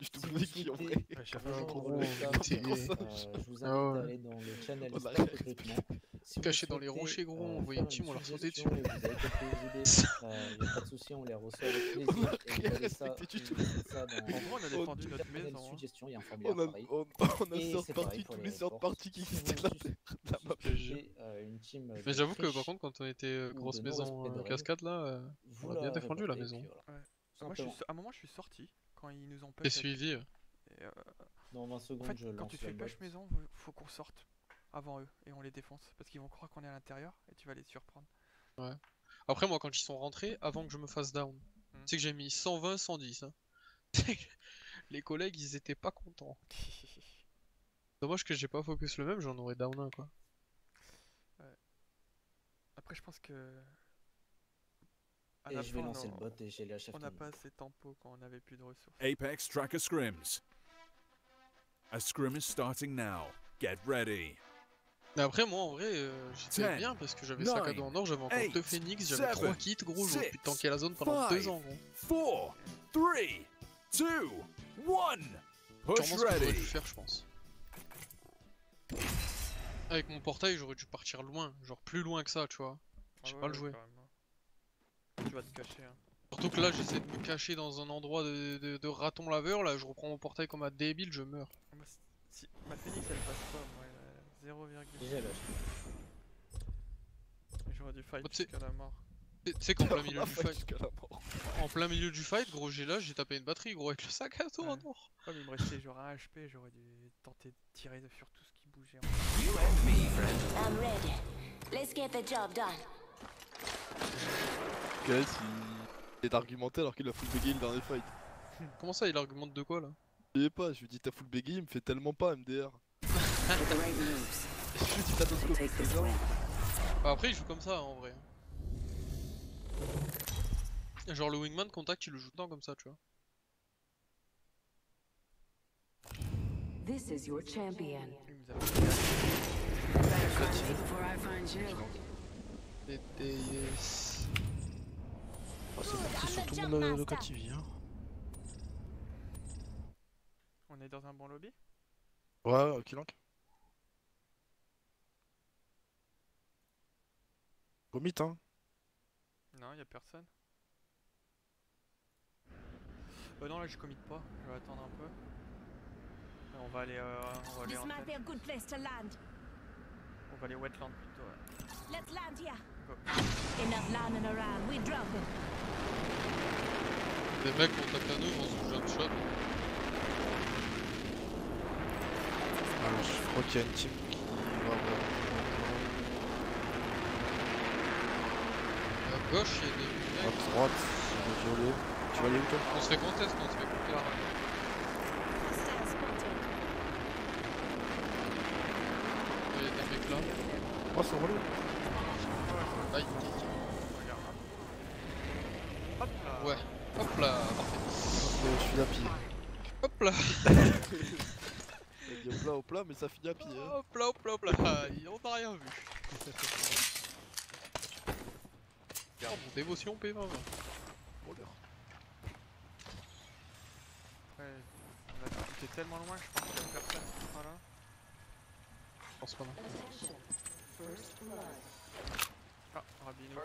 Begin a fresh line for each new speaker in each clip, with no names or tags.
je te
Si
voulais
vous
qui en
souhaitez
vrai.
rejoindre le serveur, je vous invite à aller dans le channel
On a
Stop
rien
Recrutement. Si vous
Caché dans les
souhaitez,
rochers, gros, on voyait
faire
une team, on leur sautait dessus.
suggestion et vous avez quelques idées, il n'y a pas de souci, on les reçoit avec plaisir.
On a
Et vous
rien
allez ça,
respecté du
vous
tout.
faites ça dans
En vrai, on a défendu notre
channel
maison. Hein.
suggestion, il y a un formulaire
On a,
pareil.
on a
Et
sort
c'est pareil
parti,
pour
tous
les
les sort
reports.
parties qui
Si vous
existaient la map.
souhaitez une team
Mais
de
j'avoue que par
friche
contre, quand on était
ou
grosse
de
maison
non-respect de règles,
cascade là,
vous
on a bien
la
défendu la
reportez,
maison.
puis voilà.
Ouais.
Tout
Moi,
simplement.
à un moment, je suis sorti quand ils nous ont
T'es
push.
suivi.
Et,
Dans 20
en
secondes,
fait,
je
quand
lance
tu
le
fais
bot.
push maison, faut qu'on sorte avant eux et on les défonce parce qu'ils vont croire qu'on est à l'intérieur et tu vas les surprendre.
Ouais. Après, moi, quand ils sont rentrés, avant que je me fasse down, tu sais que j'ai mis 120, 110. Hein. Les collègues, ils étaient pas contents. Dommage que j'ai pas focus le même, j'en aurais down un quoi.
Ouais. Après, je pense que. À
Et
la
je vais
fin,
lancer le bot et j'ai la chef.
on n'a pas assez de tempo quand on avait plus de ressources.
Apex tracker scrims. A scrim is starting now. Get ready.
Mais après, moi en vrai, j'étais
10,
bien parce que j'avais sac à dos en or, j'avais encore
8,
2 phoenix, j'avais 3
7,
kits, gros, j'aurais pu
6,
tanker la zone pendant 2 ans, gros.
4, 3, 2, 1. Push
Sûrement ce que j'aurais
ready.
dû faire, je pense. Avec mon portail, j'aurais dû partir loin, genre plus loin que ça, tu vois. Je sais pas le jouer.
Carrément. Tu vas te cacher. Hein.
Surtout que là, j'essaie de me cacher dans un endroit de raton laveur, là, je reprends mon portail comme un débile, je meurs.
Moi, si ma phoenix elle passe pas, moi, 0,
J'ai la chef.
j'aurais dû fight
Oh, tu sais-
jusqu'à la mort.
Tu sais qu'en plein milieu
On a
du
fight
fight,
jusqu'à la mort.
en plein milieu du fight, gros, j'ai tapé une batterie, gros, avec le sac à dos en
Ouais.
or.
Ouais, mais il me restait genre 1 HP, j'aurais dû tenter de tirer sur tout ce qui bougeait.
I'm ready. Let's get the job done.
Quel il est d'argumenter alors qu'il a full bégay le dernier fight.
Comment ça, il argumente de quoi là?
Je sais pas, je lui dis t'as full bégay, il me fait tellement pas MDR.
With the right moves,
Je lui dis t'as
we'll take this win.
Bah après il joue comme ça en vrai. Genre le wingman contact il le joue tout le temps comme ça tu vois.
This is your champion.
Il nous a fait
Better find me before I find you.
DTS.
Oh, c'est parti sur tout le monde le cas TV. Hein.
On est dans un bon lobby?
Ouais, Kilank. Commit, hein.
Non, y'a personne. Non, là je commit pas, je vais attendre un peu. On va aller
This
en
might be
tête.
a good place to land.
On va aller wetland plutôt. Ouais.
Let's land here.
Go.
Enough landing around. We drop it.
Les mecs contact à nous, ils vont se bouger un shot.
Je crois qu'il y a une team qui va avoir.
À gauche il y a des
À
mecs.
droite, c'est le violet. Tu vas aller où toi?
On se fait contest, on se fait contest.
Hostile spotted.
Il y a des mecs là.
Oh, c'est relais.
Aïe,
Regarde. Hop là.
ouais. Hop là, parfait.
Je suis lapis.
Hop là.
Il dit au plat, mais ça finit à pied. Hein.
Hop là, hop là, hop là. On n'a rien vu. Regarde mon dévotion P20.
Pour l'heure.
Ouais, on a été tellement loin que je pense qu'il y a personne. Voilà.
Je pense pas non.
Ah, Rabino.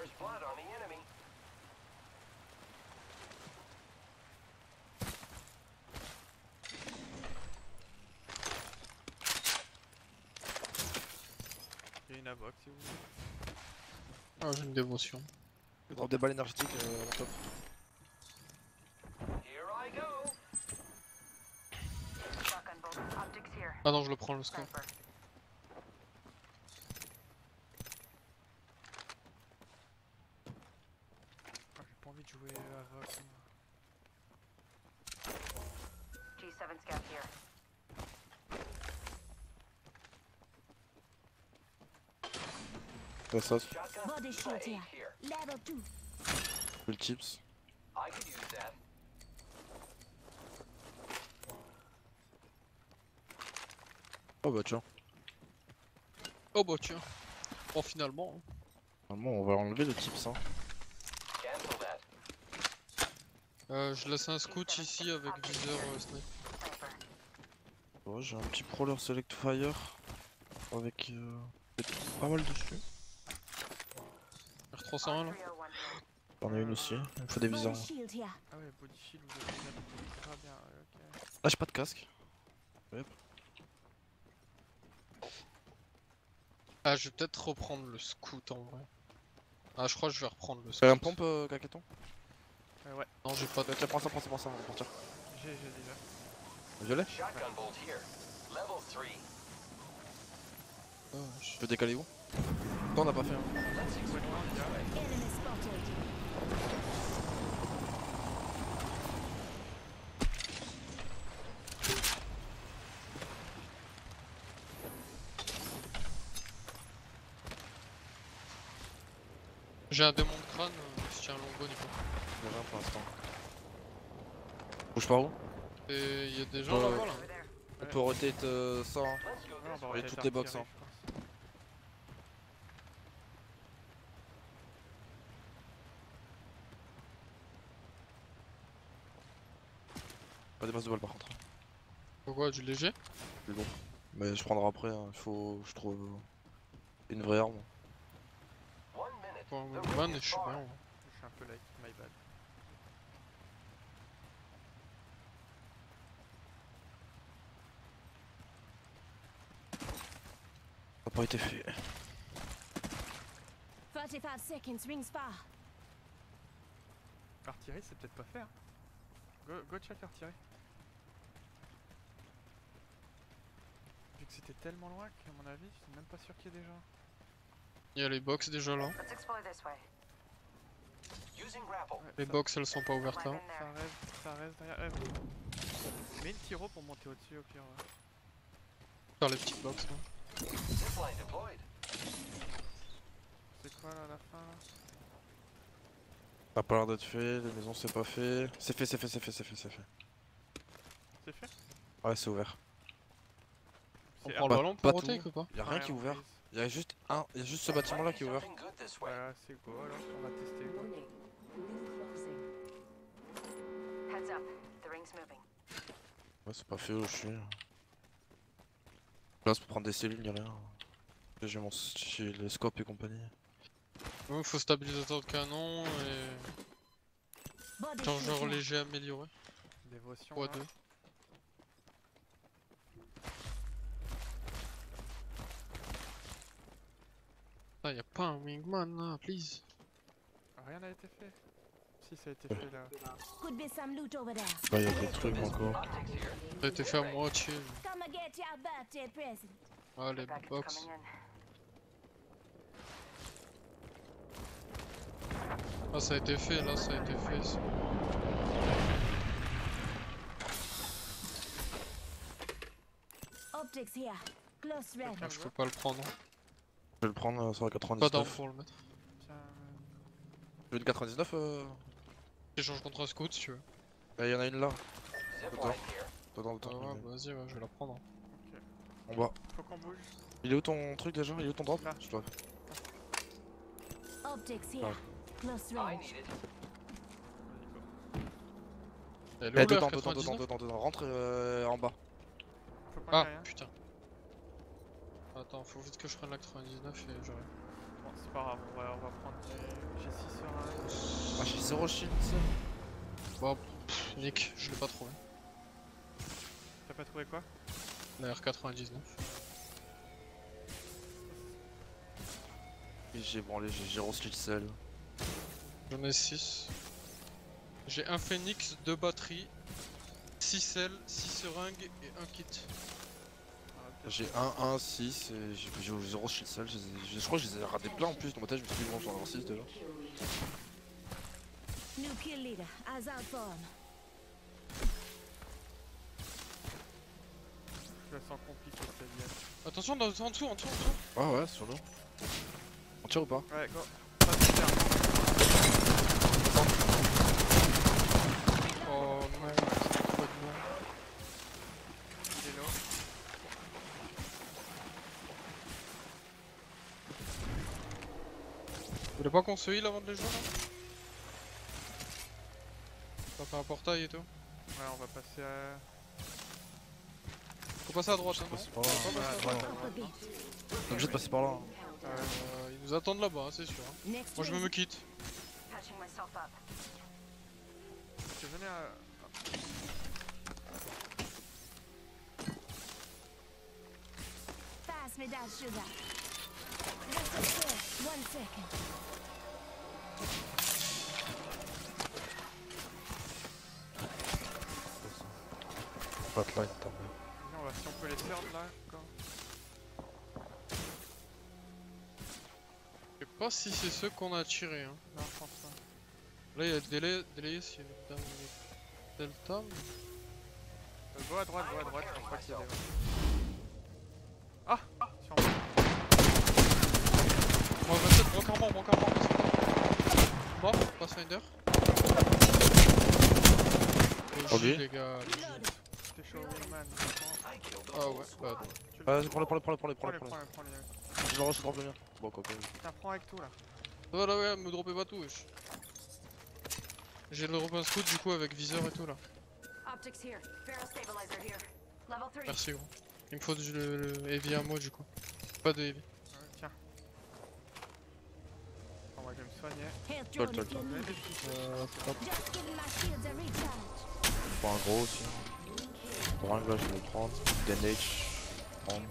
Il y a une avoc si vous voulez.
Ah, j'ai une dévotion.
Je drop des balles énergétiques en top.
Shotgun bolt. Optics here.
Ah non, je le prends le score.
Sniper.
Ah, j'ai pas envie de jouer avoc.
G7 scout here.
Ouais, ça,
Body shield here. Level 2.
full tips. Oh bah tiens.
Oh bah tiens. Bon finalement.
Normalement, on va enlever le tips. Hein.
Je laisse un scout ici avec viseur snipe.
Ouais, j'ai un petit prowler select fire avec pas mal dessus.
R301 là.
J'en ai une aussi, il me faut des viseurs.
Body shield here.
Ah ouais, body shield, vous avez bien. Très bien, ok.
Ah, j'ai pas de casque.
Ah, je vais peut-être reprendre le scout en vrai. Ah, je crois que je vais reprendre le scout.
T'as un pompe, Cacaton?
Ouais,
Non, j'ai pas de.
Tiens, prends ça, on va partir.
j'ai déjà.
Violet?
Ah,
Tu veux décaler où? Toi, on a pas fait. Hein.
Enemy spotted.
J'ai un démon de crâne, si tu as un longbow, Nico.
J'ai rien pour l'instant. Bouge par où?
Et il y a des gens là-bas là.
On peut rotate ça. Hein.
Ouais, on va
Et
arrêter
toutes les box,
d'artillerie,
hein.
je pense.
Pas des masses de balles par contre.
Pourquoi, du léger?
C'est bon. Mais je prendrai après, il faut que je trouve une vraie arme.
Bon, man, je suis bien. Ouais.
Je suis un peu like, my bad.
Ça n'a pas été fait.
45 seconds, rings far.
Artillerie, c'est peut-être pas fait. Hein. Go check artillerie. Vu que c'était tellement loin qu'à mon avis, je suis même pas sûr qu'il y ait des gens.
Il y a les box déjà là.
Ouais,
Les
ça-
box elles sont pas ouvertes là.
Ça reste derrière. Mets une tiro pour monter au-dessus au pire.
Faire les petites box là.
C'est quoi là la fin là?
Ça a pas l'air d'être fait, les maisons c'est pas fait. C'est fait.
C'est fait?
Ouais, c'est ouvert.
On
C'est-
prend le
pas-
ballon
pas
pour rotate
tout.
ou pas?
Y'a rien qui est ouvert.
prise.
Y'a juste ce bâtiment là qui est ouvert.
Voilà, c'est go alors, on va tester quoi.
Heads up, the ring's moving.
Ouais, c'est pas fait où je suis. Là, c'est pour prendre des cellules, y'a rien. J'ai les scopes et compagnie.
Ouais, faut stabilisateur de canon et
Body
chargeur
shield here.
léger amélioré.
Dévotion.
X2.
Là.
Ah, y'a pas un wingman là, please.
Rien n'a été fait. Si ça a été fait là.
Could be some loot over there.
Là, y'a des trucs encore.
Ça a été fait à moitié.
Come and get your birthday present.
Ah, les box. Ah, ça a été fait, là, ça a été fait. ça.
Optics here. Close red.
Ah, je peux pas le prendre.
Je vais le prendre sur la
Pas
99.
d'arme pour le mettre.
Tiens,
Tu veux une 99
J'échange contre un scout si tu veux.
Y'en a une là. Dedans,
Ah ouais, bah vas-y, ouais, je vais la prendre.
En bas.
faut qu'on bouge.
Il est où ton truc déjà? Il est où ton drop?
Là.
Je dois.
Optics here. Close range.
Elle
Eh,
est où
dedans,
la
dedans,
99?
dedans. Rentre en bas.
Faut pas
Ah,
qu'il y ait rien.
putain. Attends, faut vite que je prenne la 99 et j'arrive.
Bon, c'est pas grave, on va prendre des G6 sur
Ah, j'ai 0 shield.
Bon, Nick, je l'ai pas trouvé.
T'as pas trouvé quoi?
La R99.
Et j'ai branlé, j'ai 0 shield cell.
J'en ai 6. J'ai un phoenix, 2 batteries, 6 selles, 6 seringues et un kit.
J'ai 1, 6 et j'ai 0 shield cell. Je crois que je les ai ratés plein en plus. Dans ma tête, je me suis dit bon, j'en ai avoir 6 déjà.
New kill leader. Eyes out for him.
Je la sens compliquée cette liane.
Attention, en dessous.
Ah ouais, sur l'eau. On tire ou pas?
Ouais, go. Ça c'est bien.
Oh non, c'est trop de long.
Il est low.
Vous voulez pas qu'on se heal avant de les jouer là? Hop. Par un portail et tout.
Ouais, on va passer à.
Faut passer à droite, hein, non?
C'est pas là.
Faut pas passer à droite.
Up a bit.
On est obligé de passer par là.
Ils nous attendent là-bas, hein, c'est sûr. Hein.
Next
Moi je
ring.
me quitte.
Patching myself up.
Tu venais à.
Pass me that sugar. Just upstairs. 1 second.
Flatline, t'as bien.
Viens, on va si on peut les faire là. Quoi.
Je sais pas si c'est ceux qu'on a tirés. Hein.
Non, je pense pas.
Là il y a Délayus, il y a une dame Delta.
Go à droite, je crois qu'il y a des. Ah sur moi.
Moi 27, encore mort. Mort, Pathfinder.
Oh, lui.
Les gars.
T'es chaud, Wingman.
Ah ouais, bah
Vas-y, prends-le.
Prends-les.
Je le rush, je drop le mien. Bon, quoi, quoi.
Tiens, prends avec tout là.
voilà, ouais, me droppez pas tout, wesh. J'ai le drop un scout du coup avec viseur et tout là.
Optics here. Barrel stabilizer here. Level 3.
Merci gros. Il me faut le heavy ammo du coup. Pas de heavy.
Tiens. On va me soigner.
Health
Toi,
drone
toi,
if you
toi.
need it. Just giving my shields a recharge.
Je prends un gros aussi. Bringue là, je vais le prendre. Damage. Prendre.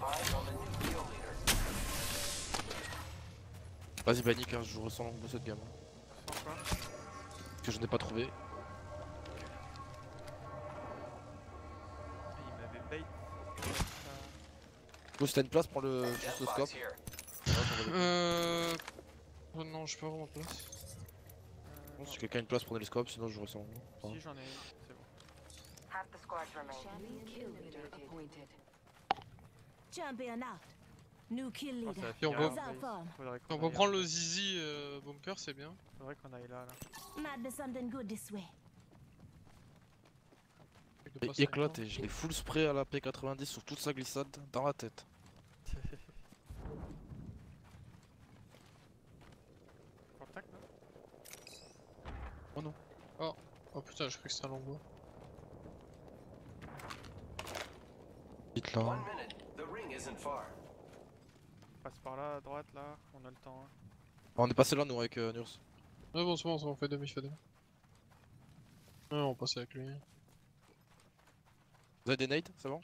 Vas-y, Panique, hein, je ressens l'angle de cette gamme.
Sans quoi.
Parce que je n'ai pas trouvé.
Il m'avait bait.
Go, si t'as une place, prends le scope.
Oh non, je peux avoir ma place.
Si quelqu'un a une place, prenez le scope, sinon je ressens.
Si j'en ai une, c'est bon.
Half the squads remain. Champion out. New kill
Oh, ça va
leader.
Et on
finir
peut-
en
Resolve
base.
form.
Faudrait
On
qu'on
peut
aille
prendre
en-
le Zizi bunker, c'est bien.
Faudrait qu'on aille là.
Might be something good this way.
Avec de
Et
passer
éclate
le
et je l'ai full spray à la P90 sur toute sa glissade dans la tête.
Contact là.
temps. Oh putain, je crois que c'était un longbow.
Vite là.
Passe par là, à droite là, on a le temps. Hein.
On est passé là nous avec Nurs.
Ouais, bon, c'est bon, on fait demi, Ouais, on passe avec lui.
Vous avez des nades, c'est bon?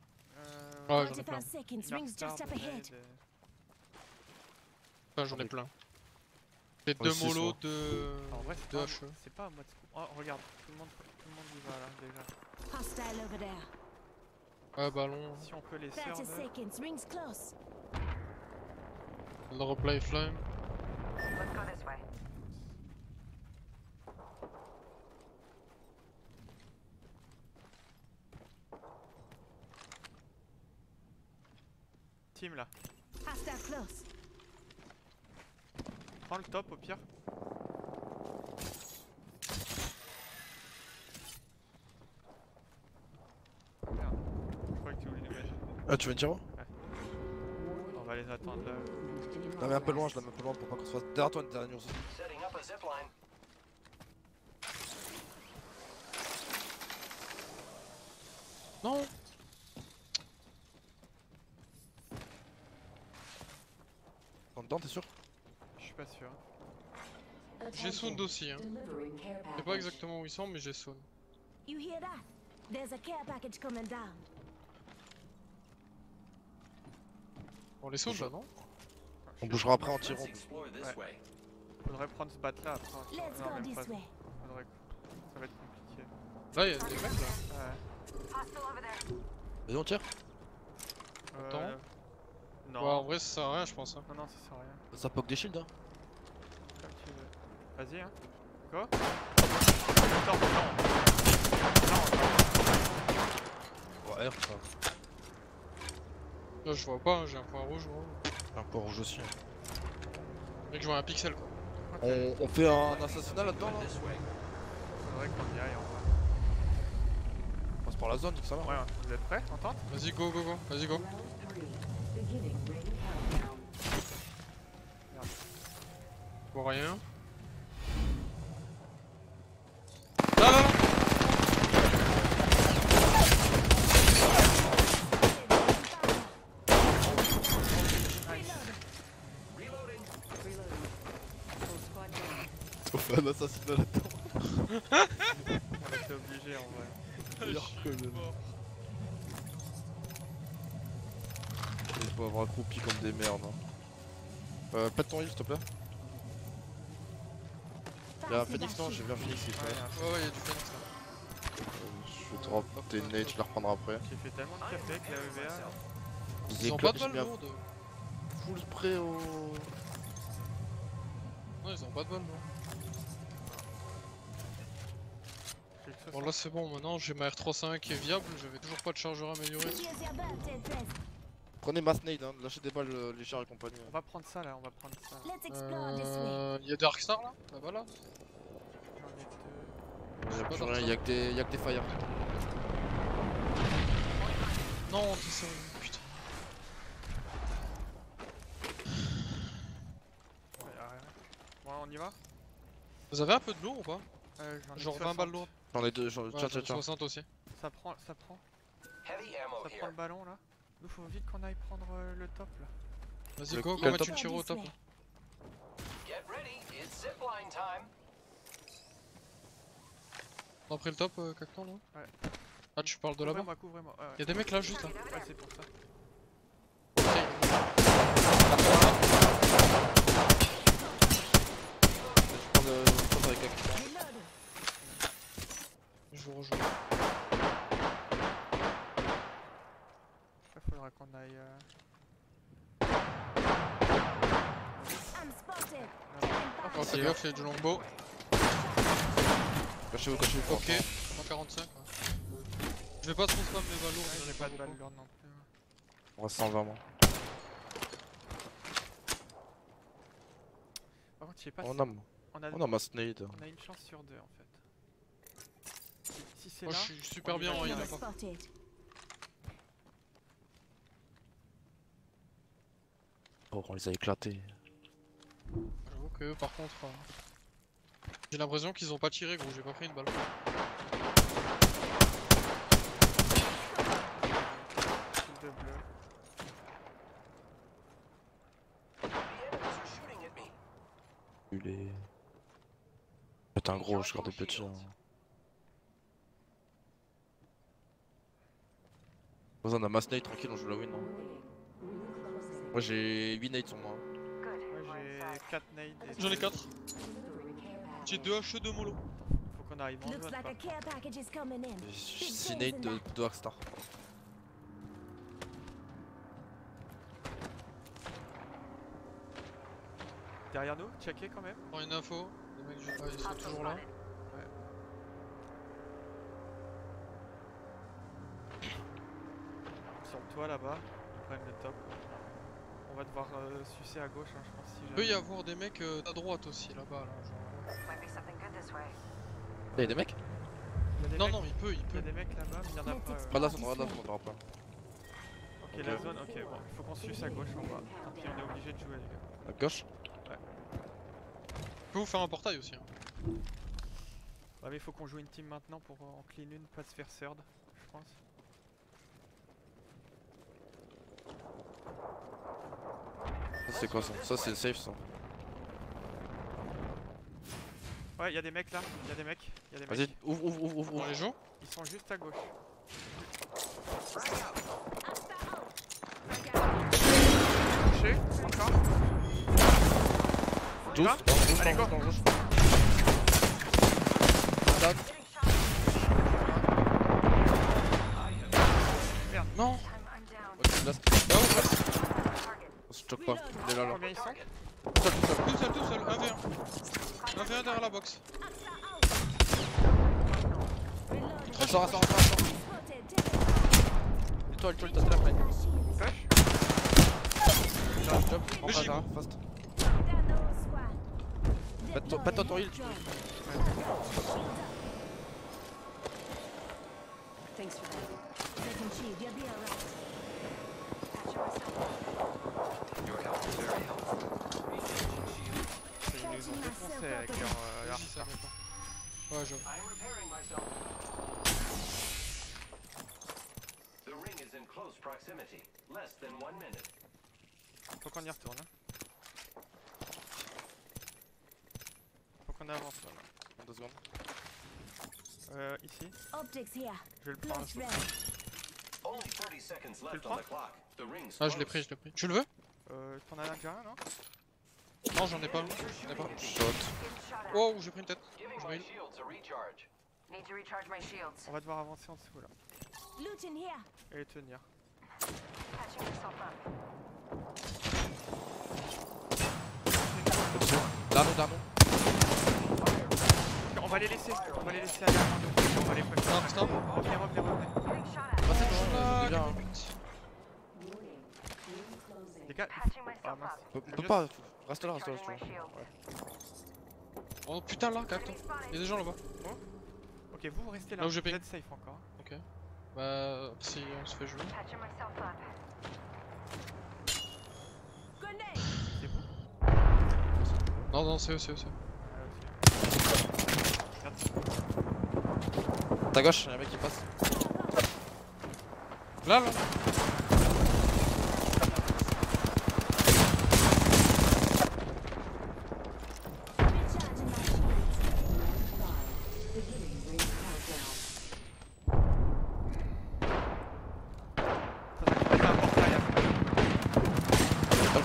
Ouais, j'en ai plein.
45 seconds. Rings just up ahead.
Enfin, j'en ai plein. J'ai
Ouais,
deux
c'est
molos,
ça.
deux...
En vrai, c'est
deux
pas,
HE.
c'est pas à mode. Oh, regarde, tout le monde y va là déjà.
Hostile over there.
Ah, ballon.
Si on peut les
30
server.
seconds. Rings close.
Le replay flame.
Let's go this way.
Team là.
Hostile close.
Prends le top au pire. Merde. Je crois que tu voulais nous mettre.
Ah, tu veux une tiro?
On va les attendre là.
Je la mets un peu loin, pour pas qu'on se fasse. Derrière toi, derrière Nurs.
Non.
En dedans, t'es sûr?
Je suis pas sûr.
J'ai Sound aussi, hein. Je sais pas exactement où ils sont, mais j'ai Sound.
You hear that? There's a care package coming down.
On les Sound là, non?
On bougera après en tirant.
Faudrait prendre ce bat là après.
Let's
Non,
go
même
this
pas.
way.
Faudrait... Ça va être compliqué.
Là, y'a des mecs là.
Ouais.
Hostile over there.
Vas-y, on tire.
Attends.
Non.
Ouais, en vrai, ça sert à rien, je pense. Hein.
Non, non, ça sert à rien.
Ça poke des shields, hein.
Comme tu veux. Vas-y, hein. Go. Attends,
Ouais, R, ça.
Là, je vois pas, hein, j'ai un point rouge, gros.
Un peu rouge aussi.
Mec, je vois un pixel quoi.
On fait un assassinat là-dedans, là?
faudrait qu'on y aille en vrai.
On passe par la zone, ça va.
Ouais, vous êtes prêts? On tente?
Vas-y, go, go, go. Vas-y, go. Je vois rien. Là, là, là.
On fait un assassinat là-dedans.
On était obligé en vrai.
Meilleur que le-
Mort.
Il faut avoir accroupi comme des merdes. Hein. Pète ton heal s'il te plaît. Y'a un phoenix non? J'ai vu un phoenix qui est
Ouais,
là.
Ouais, y'a du phoenix là.
Je vais drop tes nades, je les reprendrai après.
j'ai fait tellement de café avec la EVA là.
Ils ont pas de balles lourdes.
Full spray au.
Non, ils ont pas de balles lourdes.
J'ai que
Bon, là c'est bon, maintenant j'ai ma R35 qui est viable, j'avais toujours pas de chargeur amélioré.
Here's your birthday present.
Prenez ma nade, hein. Lâchez des balles légères et compagnie.
On va prendre ça là, on va prendre ça.
Let's explore this way.
Y'a des Darkstar là? Là-bas là?
J'en ai deux.
Y'a
pas
plus
dans
rien,
ça.
y'a que des fire.
Non, t'es sérieux, putain.
Ouais, bon, on y va?
Vous avez un peu de lourd ou pas?
J'en ai
Genre 20
60.
balles lourdes?
J'en ai deux,
Ouais,
tiens.
60 aussi.
Ça prend. Ça prend le ballon là. Nous faut vite qu'on aille prendre le top là.
Vas-y,
Le-
go,
quel
mettre
top
une tiro au top. On a pris le top, Cactan là?
Ouais.
Ah, tu parles de là-bas?
Couvrez-moi. Ouais,
Y'a des mecs là juste là.
ouais, c'est pour ça.
Je prends avec quelqu'un.
Reloading.
Je vous rejoins.
Après faudra qu'on aille.
I'm spotted.
Oh, fais gaffe, y'a du longbow.
Cachez-vous.
Ok, 145. Ouais. Je vais pas trop spam les balles lourdes,
Ouais,
j'en
j'ai
ai
pas de
beaucoup.
balle lourde non plus.
On reste 120 moi.
Par contre, je sais pas
On
si
a,
on a,
on a ma nade.
on a une chance sur deux en fait. Si c'est
Moi
là.
je suis super
on y
bien
va.
en heal
Enemy
là par contre.
spotted.
Oh, on les a éclatés.
J'avoue que eux par contre. J'ai l'impression qu'ils ont pas tiré gros, j'ai pas pris une balle.
Shield de bleu.
Culé. T'es un gros, je garde des petits. Hein. On a mass nade tranquille, on joue la win. Hein. Moi j'ai 8 nades sur moi.
Moi j'ai 4 nades et
J'en ai 4. J'ai 2 HE, 2 mollo.
faut qu'on arrive en
Looks
zone.
like
quoi.
a care package is coming in.
J'ai 6 nades de Darkstar.
Derrière nous, checker quand même.
Prends une info. Les mecs, ils sont toujours là.
Sur le toit là-bas, ils prennent le top. On va devoir sucer à gauche, hein, je pense. Si
Il peut y
jamais.
avoir des mecs à droite aussi là-bas. Là,
Y'a des mecs?
Il y a des
Non,
mecs-
non, il peut.
Il y a des mecs là-bas, mais il y en a pas.
Regarde la zone, on verra pas.
Ok, la zone, ok, bon. Il faut qu'on suce à gauche en bas. Tant pis, on est obligé de jouer, les gars.
À gauche?
Je peux vous faire un portail aussi. Hein.
Ouais, mais il faut qu'on joue une team maintenant pour en clean une, pas se faire third, je pense.
Ça c'est quoi ça? Ça c'est safe ça.
Ouais, il y a des mecs là, il y a des mecs.
Vas-y, ouvre.
On les joue?
Ils sont juste à gauche. Touché, encore.
Tous,
va Allez, go.
dans rouge.
Non.
Ok, last. On se choque pas, il est là.
Combien ils sont?
Tout seul, 1v1. 1v1 derrière la box.
Elle sort.
Spotted.
Étoile, t'as la fenêtre.
Push.
Job,
Mais j'ai-
fast.
Down the whole squad.
Pète-toi ton heal, tu peux.
Thanks for that. Second shield, you'll be alright.
Ils nous ont défoncé avec leur
Vas-y, ça va pas. Ouais, j'avoue.
Faut qu'on y retourne. Hein. Faut qu'on avance là.
2 secondes.
Ici,
Optics here.
je vais le prendre.
Close range.
Tu le prends?
Ah, je l'ai pris, je l'ai pris. Tu le veux?
T'en as déjà un, non?
Non, j'en ai pas. J'en ai pas.
Shot.
Oh, j'ai pris une tête. Je brûle.
On va devoir avancer en dessous là.
Loot in here.
Et tenir.
Darno.
On va les laisser aller à la main. On va les préparer.
Non, stop.
Revenez.
Bah c'est bon, c'est bien.
Les gars, ah mince.
On peut pas, reste là si tu veux.
Oh putain, là, capte. Il y a des gens là-bas.
Ok, vous restez là,
Là où je
vous
ping.
êtes safe encore.
Ok. Bah, si on se fait jouer.
Grenade.
C'est vous?
Non, c'est eux, c'est eux.
Ta gauche, y'a un mec qui passe.
Là.
Recharging my shields.
T'as un portail à faire.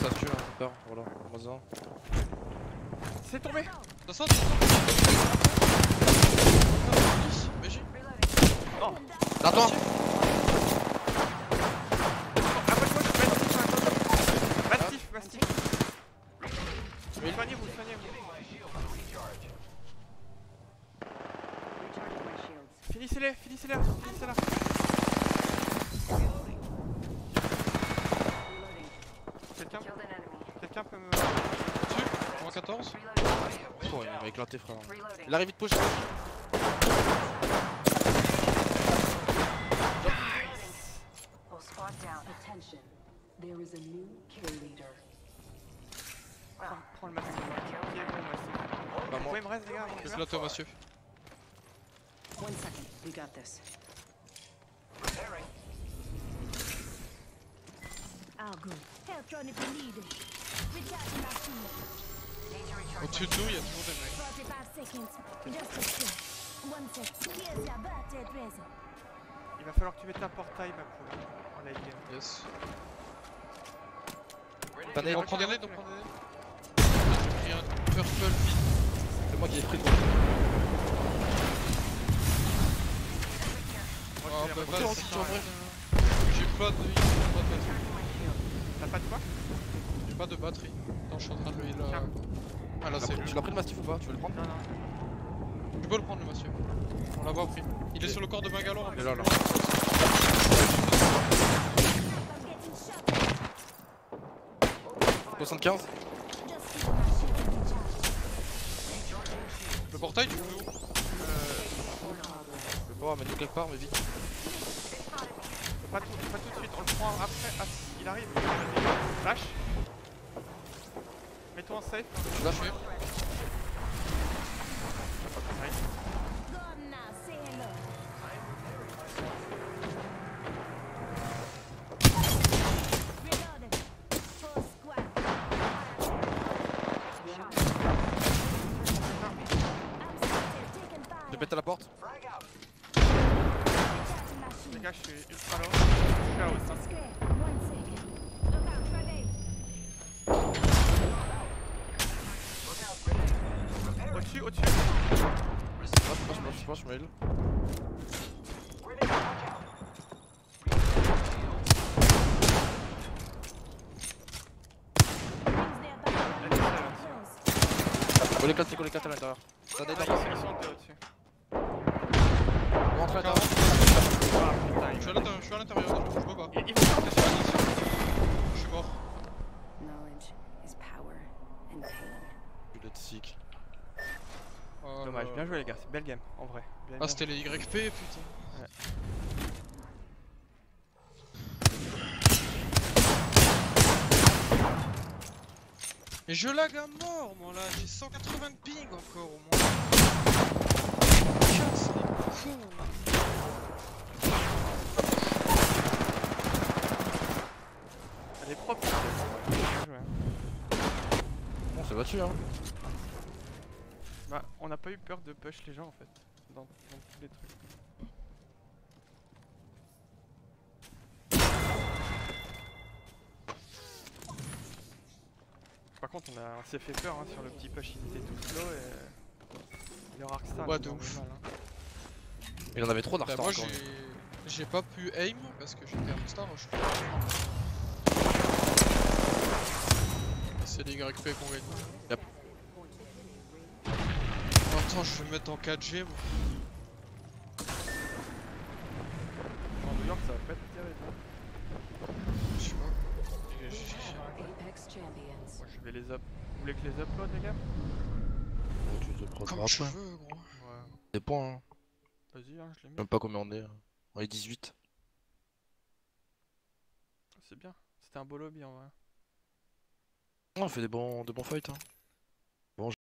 Ça se tue, hein, j'ai peur. Voilà, moi
C'est tombé.
Ça saute. BG.
Non.
Là, toi.
Mastiff. Soignez-vous. Finissez-les. Quelqu'un peut me...
Dessus. 14.
Oh, il m'a éclaté, frère. Il arrive vite, push.
Attention, there is a new kill leader.
Prends le mastiff. Ok, bon, mastiff.
Bah,
Vous
moi.
pouvez me reste, les gars, avant
Je
que
vais plateau, monsieur.
1 second, we got this.
Oh, good. Health run if you need it. Recharging my shield.
Au-dessus de nous, il y a toujours des mecs.
45 seconds. Just a sec. 1 sec. Here's your birthday present.
Il va falloir que tu mettes un portail, ma poule. En late game.
Yes.
T'as des
On prend des nades, J'ai pris un purple vide.
C'est moi qui ai pris le
Ah,
Moi, je
bah,
suis là.
vas-y, en vrai. J'ai pas de vie,
T'as pas de quoi?
j'ai pas de batterie. Attends, je suis en train de le heal. Ah là, c'est
Tu l'as pris le mastiff ou pas? Tu veux le prendre?
Non.
Tu peux le prendre, le monsieur. On l'a pas pris. Il est sur le corps de Bangalore.
Il est là.
I'm getting shot.
75.
Just keep my shield recharged.
Le portail, tu peux où?
Je peux pas, mais quelque part, mais vite.
Pas tout de suite, on le prend après. Ah, il arrive. Flash. Mets-toi en safe.
Tu lâches?
Go now, say hello. Reloaded. Full squad. I'm still taking fire.
J'ai pété la porte.
Recharging my
Les
shield.
gars, je suis ultra low. Je suis out.
Just a square. 1 second. Look out, grenade.
Au-dessus.
Flash, mail.
Rings nearby. Close.
Go les 4 à l'intérieur. T'as des
Ils
temps.
sont deux au-dessus.
Rentre à l'intérieur.
Ah putain,
Je suis à l'intérieur, je peux pas.
il me sortent dessus.
Je suis mort.
Knowledge is power and pain.
Tu dois être sick.
Oh
Dommage,
là
bien joué
là.
les gars, c'est belle game, en vrai. Bien,
Ah,
bien.
c'était les YP, putain. Et je lag à mort, moi là, j'ai 180 de ping encore au moins. Casse les couilles.
Elle est propre. Bien joué, hein.
On s'est battu, hein.
Bah, on n'a pas eu peur de push les gens en fait, dans tous les trucs. Par contre, on s'est fait peur hein, sur le petit push, il était tout slow et leur Arkstar
Ouais,
il
de
nous envoyait
ouf.
mal. Hein.
Il en avait trop
Bah,
d'Arkstar
moi
encore.
j'ai pas pu aim parce que j'étais Arkstar. C'est les YP qu'on gagne.
Yep.
Oh, attends, je vais me mettre en 4G moi.
En New York, ça va pas être terrible. Hein.
Je sais pas.
Apex champions.
Moi, je vais les up. Vous voulez que je les upload, les gars?
Tu te prends
Comme tu
après.
veux, gros.
Ouais.
Des points, hein.
Vas-y, hein, je les mets.
Même pas combien on est. On est 18.
C'est bien. C'était un beau lobby en vrai.
On fait des bons fights. Hein.